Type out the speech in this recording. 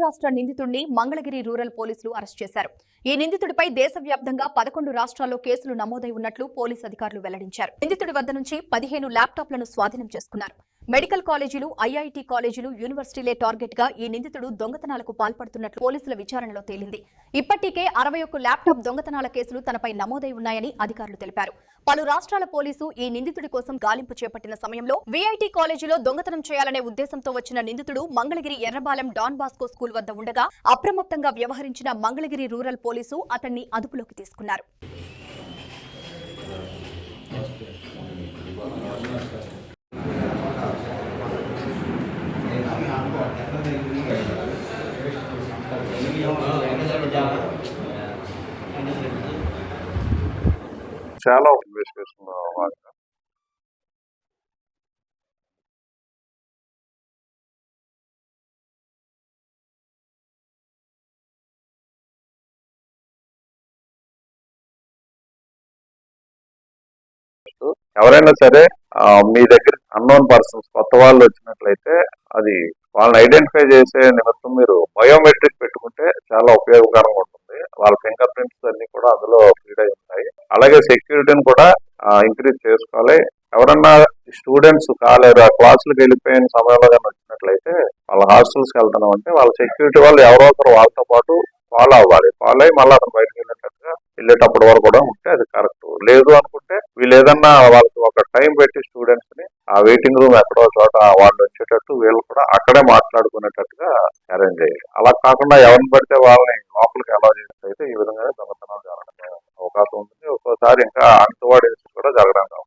రాష్ట్ర నిందితుడిని మంగళగిరి రూరల్ పోలీసులు అరెస్ట్ చేశారు. ఈ నిందితుడిపై దేశవ్యాప్తంగా 11 రాష్ట్రాల్లో కేసులు నమోదై ఉన్నట్లు పోలీసు అధికారులు వెల్లడించారు. నిందితుడి వద్ద నుంచి 15 ల్యాప్టాప్లను స్వాధీనం చేసుకున్నారు. మెడికల్ కాలేజీలు, ఐఐటి కాలేజీలు, యూనివర్సిటీలే టార్గెట్ గా ఈ నిందితుడు దొంగతనాలకు పాల్పడుతున్నట్లు పోలీసుల విచారణలో తేలింది. ఇప్పటికే 61 ల్యాప్టాప్ దొంగతనాల కేసులు తనపై నమోదై ఉన్నాయని అధికారులు తెలిపారు. పలు రాష్ట్రాల పోలీసు ఈ నిందితుడి కోసం గాలింపు చేపట్టిన సమయంలో విఐటి కాలేజీలో దొంగతనం చేయాలనే ఉద్దేశంతో వచ్చిన నిందితుడు Mangalagiri Errabalem Don Bosco school వద్ద ఉండగా అప్రమత్తంగా వ్యవహరించిన మంగళగిరి రూరల్ పోలీసు అతన్ని అదుపులోకి తీసుకున్నారు. చాలా ఎవరైనా సరే మీ దగ్గర అన్నోన్ పర్సన్స్ కొత్త వాళ్ళు వచ్చినట్లయితే అది వాళ్ళని ఐడెంటిఫై చేసే నిమిత్తం మీరు బయోమెట్రిక్ పెట్టుకుంటే చాలా ఉపయోగకరంగా ఉంటుంది. వాళ్ళ ఫింగర్ ప్రింట్స్ అన్ని కూడా అందులో ఫీడ్ అయి ఉంటాయి. అలాగే సెక్యూరిటీని కూడా ఇంక్రీజ్ చేసుకోవాలి. ఎవరన్నా స్టూడెంట్స్ కాలేరు, ఆ క్లాసులకు వెళ్ళిపోయిన సమయంలో కానీ వచ్చినట్లయితే వాళ్ళ హాస్టల్స్కి వెళ్తున్నాం అంటే వాళ్ళ సెక్యూరిటీ వాళ్ళు ఎవరో ఒకరు వాళ్ళతో పాటు ఫాలో అవ్వాలి. ఫాలో అయ్యి మళ్ళీ అతను బయటకు వెళ్ళేటప్పటి వరకు కూడా ఉంటే అది కరెక్ట్. లేదు అనుకుంటే వీళ్ళు ఏదన్నా వాళ్ళకి ఒక టైం పెట్టి స్టూడెంట్స్ ని ఆ వెయిటింగ్ రూమ్ ఎక్కడో చోట వాళ్ళు వచ్చేటట్టు వీళ్ళు కూడా అక్కడే మాట్లాడుకునేటట్టుగా అరేంజ్ చేయాలి. అలా కాకుండా ఎవరిని పడితే వాళ్ళని లోపలికి అలౌ చేసినట్లయితే ఈ విధంగా దొంగతనాలు జరగడం అవకాశం ఉంటుంది. ఒక్కోసారి ఇంకా అంటువాడి కూడా జరగడం